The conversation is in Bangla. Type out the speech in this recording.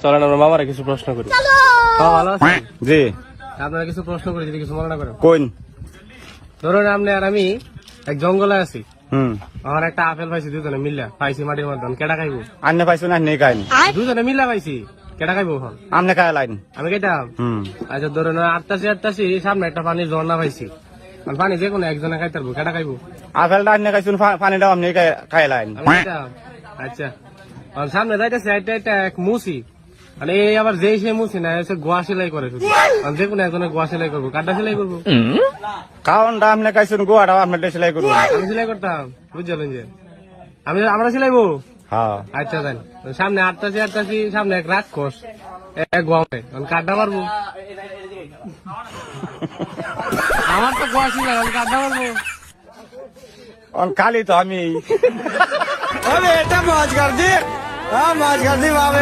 চলেন আমরা মামারা কিছু প্রশ্ন করি। ভালো আছে? জি। আপনারা কিছু প্রশ্ন করি, যদি কিছু মনে না করেন। কোন? ধরুন আপনি আর আমি এক জঙ্গলে আছি, হুম। আমার একটা আপেল পাইছি, দুজনে মিল্লা পাইছি মাটির মধ্যে, কেটা খাইবো? আন্নে পাইছো না নেই কাইন? দুজনে মিল্লা পাইছি, কেটা খাইবো? এখন আমনে খায় লাইন। আমি কেটাম। হুম। আচ্ছা ধরুন আটটাছি সামনে একটা পানির ঝর্ণা পাইছি, পানি যে কোনো একজনে খাইতে পারবো, কেটা খাইবো? আপেলটা আন্নে খাইছুন, পানিটাও আপনি খায় লাইন। আমি কেটাম। আচ্ছা আর সামনে যাইতেছে এটা এক মুসি, মানে এই আবার যে সে মুসি না, এসে গোয়া সেলাই করে শুধু, যে কোনো একজনের গোয়া সেলাই করবো, কাঠটা সেলাই করবো। কারণটা আপনি খাইছুন, গোয়াটাও আপনার সেলাই করবো। আমি সেলাই করতাম, বুঝলেন যে আমরা সেলাইবো। হ্যাঁ। আচ্ছা দেন, সামনে আটটাছি সামনে এক রাক্ষস, এক গমে কাঠটা মারবো। আমার তো গোয়া ছিল, আমি কাঠটা মারবো। খালি তো আমি এটা মাছ কাটছি, মাছ কাটছি বাবা।